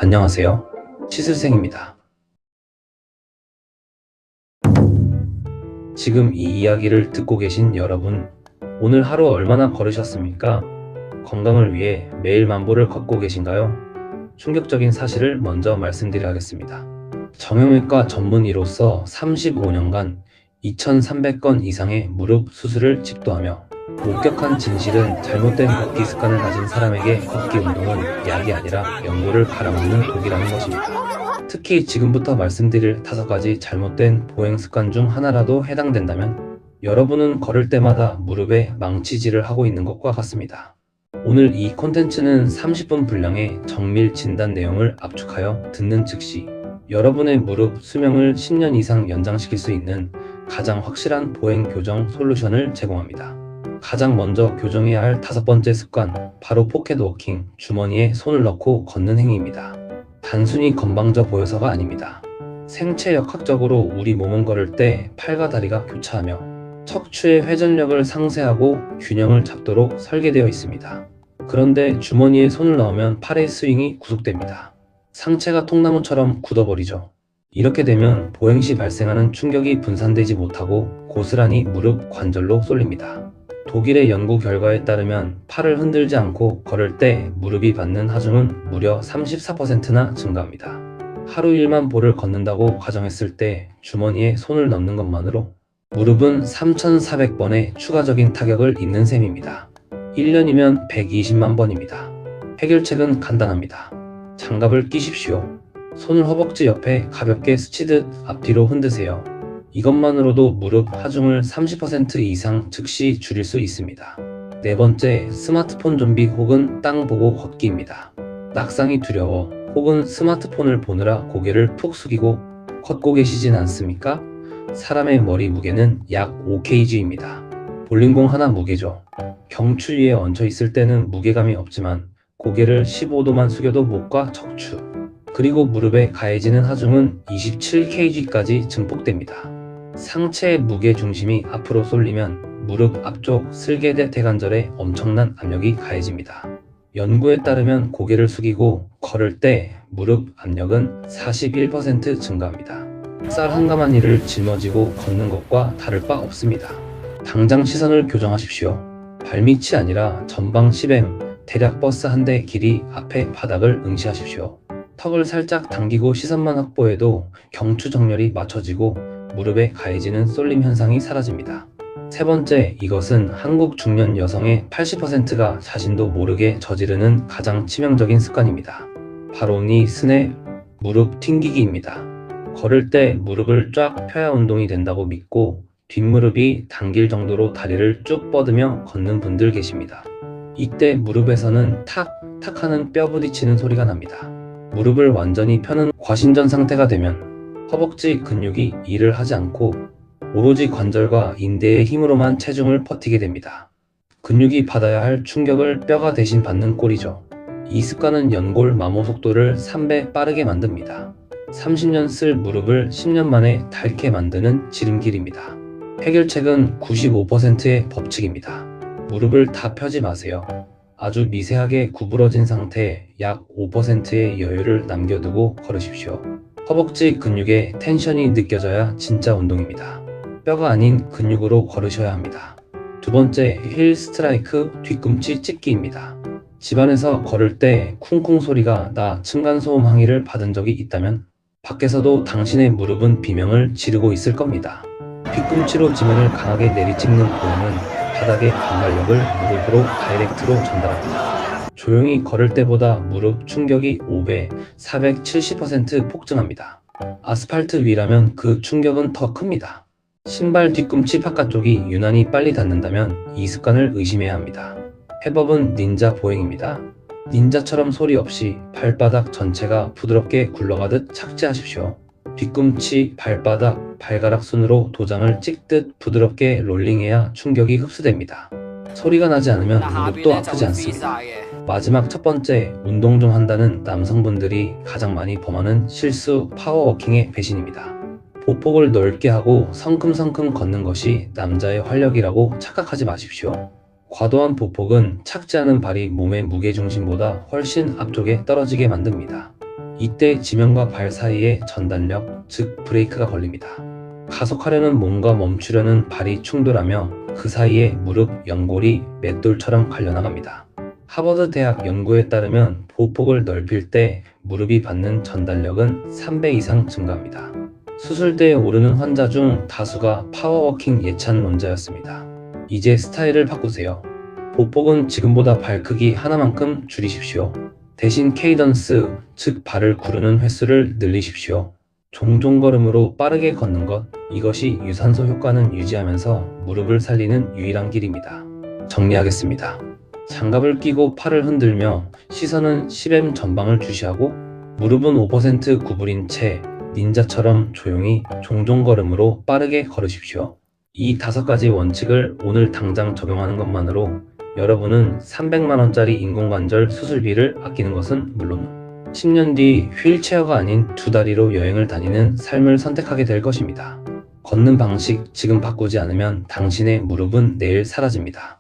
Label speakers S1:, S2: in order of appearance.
S1: 안녕하세요. 치슬생입니다. 지금 이 이야기를 듣고 계신 여러분, 오늘 하루 얼마나 걸으셨습니까? 건강을 위해 매일 만보를 걷고 계신가요? 충격적인 사실을 먼저 말씀드려야겠습니다. 정형외과 전문의로서 35년간 2,300건 이상의 무릎 수술을 집도하며 목격한 진실은 잘못된 걷기 습관을 가진 사람에게 걷기 운동은 약이 아니라 연골을 갈아먹는 독이라는 것입니다. 특히 지금부터 말씀드릴 5가지 잘못된 보행 습관 중 하나라도 해당된다면 여러분은 걸을 때마다 무릎에 망치질을 하고 있는 것과 같습니다. 오늘 이 콘텐츠는 30분 분량의 정밀 진단 내용을 압축하여 듣는 즉시 여러분의 무릎 수명을 10년 이상 연장시킬 수 있는 가장 확실한 보행 교정 솔루션을 제공합니다. 가장 먼저 교정해야 할 5번째 습관, 바로 포켓워킹, 주머니에 손을 넣고 걷는 행위입니다. 단순히 건방져 보여서가 아닙니다. 생체역학적으로 우리 몸은 걸을 때 팔과 다리가 교차하며 척추의 회전력을 상쇄하고 균형을 잡도록 설계되어 있습니다. 그런데 주머니에 손을 넣으면 팔의 스윙이 구속됩니다. 상체가 통나무처럼 굳어버리죠. 이렇게 되면 보행 시 발생하는 충격이 분산되지 못하고 고스란히 무릎 관절로 쏠립니다. 독일의 연구 결과에 따르면 팔을 흔들지 않고 걸을 때 무릎이 받는 하중은 무려 34%나 증가합니다. 하루 1만 보를 걷는다고 가정했을 때 주머니에 손을 넣는 것만으로 무릎은 3,400번의 추가적인 타격을 입는 셈입니다. 1년이면 120만 번입니다. 해결책은 간단합니다. 장갑을 끼십시오. 손을 허벅지 옆에 가볍게 스치듯 앞뒤로 흔드세요. 이것만으로도 무릎 하중을 30% 이상 즉시 줄일 수 있습니다. 4번째, 스마트폰 좀비 혹은 땅 보고 걷기입니다. 낙상이 두려워 혹은 스마트폰을 보느라 고개를 푹 숙이고 걷고 계시진 않습니까? 사람의 머리 무게는 약 5kg입니다. 볼링공 하나 무게죠. 경추 위에 얹혀 있을 때는 무게감이 없지만 고개를 15도만 숙여도 목과 척추, 그리고 무릎에 가해지는 하중은 27kg까지 증폭됩니다. 상체의 무게 중심이 앞으로 쏠리면 무릎 앞쪽 슬개대 대관절에 엄청난 압력이 가해집니다. 연구에 따르면 고개를 숙이고 걸을 때 무릎 압력은 41% 증가합니다. 쌀 한 가마니를 짊어지고 걷는 것과 다를 바 없습니다. 당장 시선을 교정하십시오. 발밑이 아니라 전방 10m, 대략 버스 한 대 길이 앞에 바닥을 응시하십시오. 턱을 살짝 당기고 시선만 확보해도 경추 정렬이 맞춰지고 무릎에 가해지는 쏠림 현상이 사라집니다. 3번째, 이것은 한국 중년 여성의 80%가 자신도 모르게 저지르는 가장 치명적인 습관입니다. 바로 니 스냅, 무릎 튕기기입니다. 걸을 때 무릎을 쫙 펴야 운동이 된다고 믿고 뒷무릎이 당길 정도로 다리를 쭉 뻗으며 걷는 분들 계십니다. 이때 무릎에서는 탁 하는 뼈 부딪히는 소리가 납니다. 무릎을 완전히 펴는 과신전 상태가 되면 허벅지 근육이 일을 하지 않고 오로지 관절과 인대의 힘으로만 체중을 버티게 됩니다. 근육이 받아야 할 충격을 뼈가 대신 받는 꼴이죠. 이 습관은 연골 마모 속도를 3배 빠르게 만듭니다. 30년 쓸 무릎을 10년 만에 닳게 만드는 지름길입니다. 해결책은 95%의 법칙입니다. 무릎을 다 펴지 마세요. 아주 미세하게 구부러진 상태에 약 5%의 여유를 남겨두고 걸으십시오. 허벅지 근육에 텐션이 느껴져야 진짜 운동입니다. 뼈가 아닌 근육으로 걸으셔야 합니다. 2번째, 힐 스트라이크 뒤꿈치 찍기입니다. 집안에서 걸을 때 쿵쿵 소리가 나 층간소음 항의를 받은 적이 있다면 밖에서도 당신의 무릎은 비명을 지르고 있을 겁니다. 뒤꿈치로 지면을 강하게 내리찍는 보행은 바닥의 반발력을 무릎으로 다이렉트로 전달합니다. 조용히 걸을 때보다 무릎 충격이 5배, 470% 폭증합니다. 아스팔트 위라면 그 충격은 더 큽니다. 신발 뒤꿈치 바깥쪽이 유난히 빨리 닿는다면 이 습관을 의심해야 합니다. 해법은 닌자 보행입니다. 닌자처럼 소리 없이 발바닥 전체가 부드럽게 굴러가듯 착지하십시오. 뒤꿈치, 발바닥, 발가락 순으로 도장을 찍듯 부드럽게 롤링해야 충격이 흡수됩니다. 소리가 나지 않으면 무릎도 아프지 않습니다. 마지막 1번째, 운동 좀 한다는 남성분들이 가장 많이 범하는 실수 파워워킹의 배신입니다. 보폭을 넓게 하고 성큼성큼 걷는 것이 남자의 활력이라고 착각하지 마십시오. 과도한 보폭은 착지하는 발이 몸의 무게중심보다 훨씬 앞쪽에 떨어지게 만듭니다. 이때 지면과 발 사이에 전단력, 즉 브레이크가 걸립니다. 가속하려는 몸과 멈추려는 발이 충돌하며 그 사이에 무릎, 연골이 맷돌처럼 갈려나갑니다. 하버드 대학 연구에 따르면 보폭을 넓힐 때 무릎이 받는 전달력은 3배 이상 증가합니다. 수술대에 오르는 환자 중 다수가 파워워킹 예찬론자였습니다. 이제 스타일을 바꾸세요. 보폭은 지금보다 발 크기 하나만큼 줄이십시오. 대신 케이던스, 즉 발을 구르는 횟수를 늘리십시오. 종종 걸음으로 빠르게 걷는 것, 이것이 유산소 효과는 유지하면서 무릎을 살리는 유일한 길입니다. 정리하겠습니다. 장갑을 끼고 팔을 흔들며 시선은 10M 전방을 주시하고 무릎은 5% 구부린 채 닌자처럼 조용히 종종 걸음으로 빠르게 걸으십시오. 이 5가지 원칙을 오늘 당장 적용하는 것만으로 여러분은 300만원짜리 인공관절 수술비를 아끼는 것은 물론 10년 뒤 휠체어가 아닌 2다리로 여행을 다니는 삶을 선택하게 될 것입니다. 걷는 방식 지금 바꾸지 않으면 당신의 무릎은 내일 사라집니다.